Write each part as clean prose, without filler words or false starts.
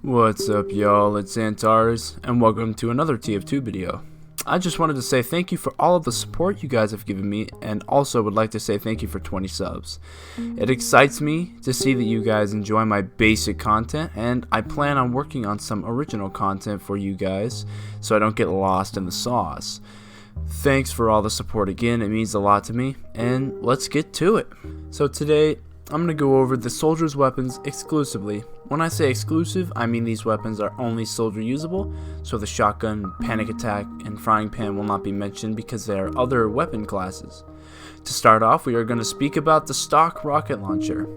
What's up, y'all? It's Antares, and welcome to another TF2 video. I just wanted to say thank you for all of the support you guys have given me, and also would like to say thank you for 20 subs. It excites me to see that you guys enjoy my basic content, and I plan on working on some original content for you guys, so I don't get lost in the sauce. Thanks for all the support again, it means a lot to me, and let's get to it. So today, I'm going to go over the soldier's weapons exclusively. When I say exclusive, I mean these weapons are only soldier usable, so the shotgun, panic attack, and frying pan will not be mentioned because they are other weapon classes. To start off, we are going to speak about the stock rocket launcher.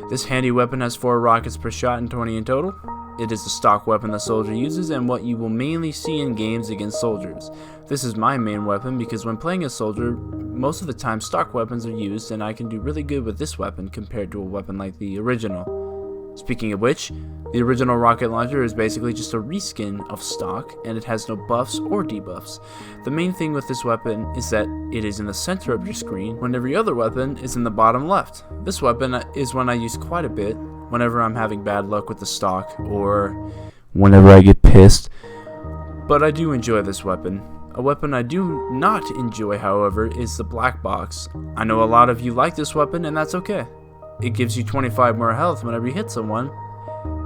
This handy weapon has 4 rockets per shot and 20 in total. It is the stock weapon the soldier uses and what you will mainly see in games against soldiers. This is my main weapon because when playing a soldier, most of the time stock weapons are used and I can do really good with this weapon compared to a weapon like the original. Speaking of which, the original rocket launcher is basically just a reskin of stock and it has no buffs or debuffs. The main thing with this weapon is that it is in the center of your screen when every other weapon is in the bottom left. This weapon is one I use quite a bit whenever I'm having bad luck with the stock or whenever I get pissed. But I do enjoy this weapon. A weapon I do not enjoy, however, is the black box. I know a lot of you like this weapon and that's okay. It gives you 25 more health whenever you hit someone.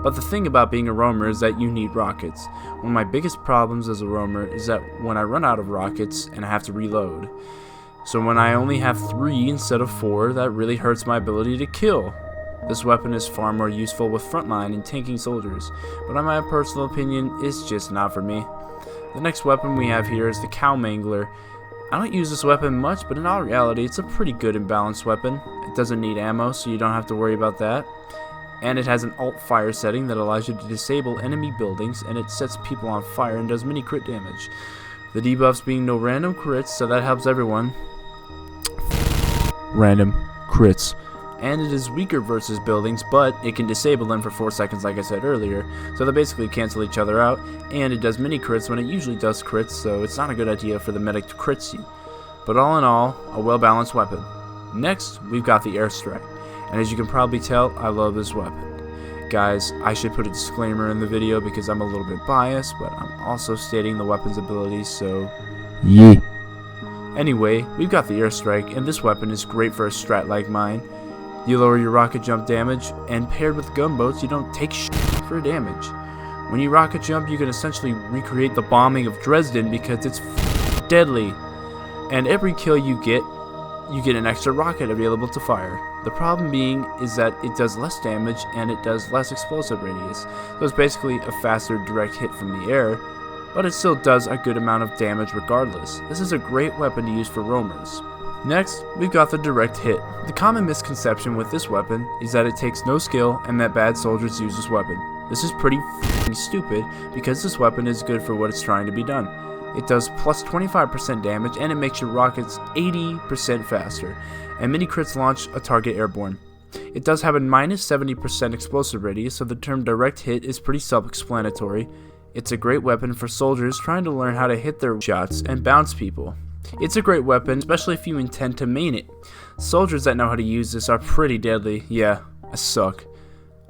But the thing about being a roamer is that you need rockets. One of my biggest problems as a roamer is that when I run out of rockets and I have to reload. So when I only have 3 instead of 4, that really hurts my ability to kill. This weapon is far more useful with frontline and tanking soldiers, but in my personal opinion, it's just not for me. The next weapon we have here is the cow mangler. I don't use this weapon much, but in all reality, it's a pretty good and balanced weapon. It doesn't need ammo, so you don't have to worry about that. And it has an alt fire setting that allows you to disable enemy buildings, and it sets people on fire and does mini crit damage. The debuffs being no random crits, so that helps everyone. Random crits. And it is weaker versus buildings, but it can disable them for 4 seconds like I said earlier, so they basically cancel each other out, and it does mini crits when it usually does crits, so it's not a good idea for the medic to crit you. But all in all, a well balanced weapon. Next, we've got the airstrike, and as you can probably tell, I love this weapon. Guys, I should put a disclaimer in the video because I'm a little bit biased, but I'm also stating the weapon's abilities, so yeah. Anyway, we've got the airstrike, and this weapon is great for a strat like mine. You lower your rocket jump damage, and paired with gunboats, you don't take shit for damage. When you rocket jump, you can essentially recreate the bombing of Dresden because it's deadly. And every kill you get an extra rocket available to fire. The problem being is that it does less damage and it does less explosive radius. So it's basically a faster direct hit from the air, but it still does a good amount of damage regardless. This is a great weapon to use for roamers. Next, we've got the direct hit. The common misconception with this weapon is that it takes no skill and that bad soldiers use this weapon. This is pretty f***ing stupid because this weapon is good for what it's trying to be done. It does plus 25% damage and it makes your rockets 80% faster, and mini crits launch a target airborne. It does have a minus 70% explosive radius, so the term direct hit is pretty self-explanatory. It's a great weapon for soldiers trying to learn how to hit their shots and bounce people. It's a great weapon, especially if you intend to main it. Soldiers that know how to use this are pretty deadly. Yeah, I suck.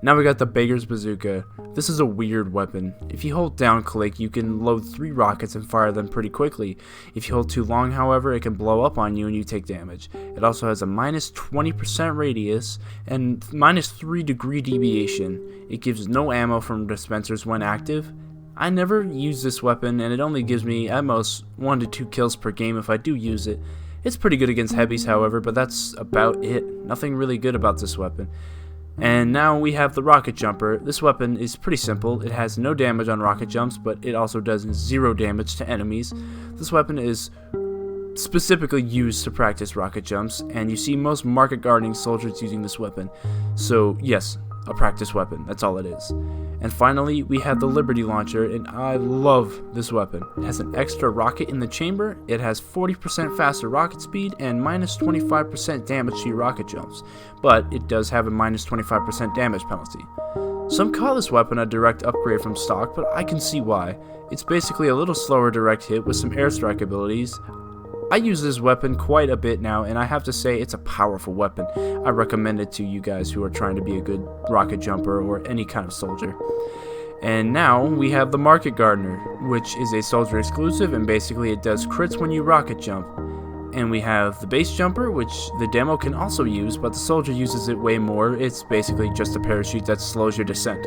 Now we got the Beggar's Bazooka. This is a weird weapon. If you hold down click, you can load 3 rockets and fire them pretty quickly. If you hold too long, however, it can blow up on you and you take damage. It also has a minus 20% radius and minus 3 degree deviation. It gives no ammo from dispensers when active. I never use this weapon and it only gives me at most 1 to 2 kills per game if I do use it. It's pretty good against heavies, however, but that's about it. Nothing really good about this weapon. And now we have the rocket jumper. This weapon is pretty simple. It has no damage on rocket jumps, but it also does 0 damage to enemies. This weapon is specifically used to practice rocket jumps, and you see most market guarding soldiers using this weapon. So yes, a practice weapon, that's all it is. And finally, we have the Liberty Launcher, and I love this weapon. It has an extra rocket in the chamber, it has 40% faster rocket speed, and minus 25% damage to your rocket jumps. But it does have a minus 25% damage penalty. Some call this weapon a direct upgrade from stock, but I can see why. It's basically a little slower direct hit with some airstrike abilities. I use this weapon quite a bit now, and I have to say it's a powerful weapon. I recommend it to you guys who are trying to be a good rocket jumper or any kind of soldier. And now we have the Market Gardener, which is a soldier exclusive, and basically it does crits when you rocket jump. And we have the base jumper, which the demo can also use, but the soldier uses it way more. It's basically just a parachute that slows your descent.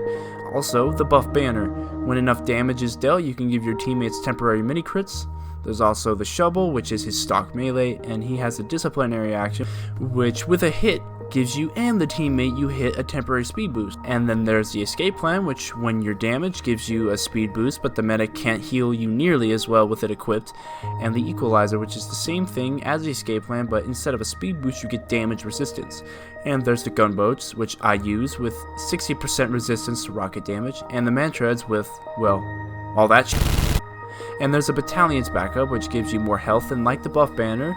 Also, the buff banner. When enough damage is dealt, you can give your teammates temporary mini crits. There's also the shovel, which is his stock melee, and he has a disciplinary action, which with a hit gives you and the teammate you hit a temporary speed boost. And then there's the escape plan, which when you're damaged gives you a speed boost, but the medic can't heal you nearly as well with it equipped. And the equalizer, which is the same thing as the escape plan, but instead of a speed boost you get damage resistance. And there's the gunboats, which I use with 60% resistance to rocket damage, and the mantreads with, well, all that shit. And there's a battalion's backup, which gives you more health, and like the buff banner,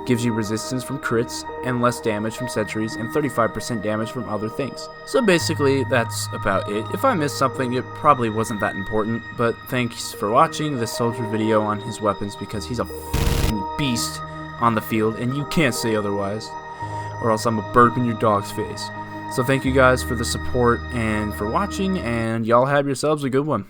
gives you resistance from crits and less damage from sentries and 35% damage from other things. So basically that's about it. If I missed something, it probably wasn't that important, but thanks for watching this soldier video on his weapons, because he's a f***ing beast on the field and you can't say otherwise, or else I'm a burp in your dog's face. So thank you guys for the support and for watching, and y'all have yourselves a good one.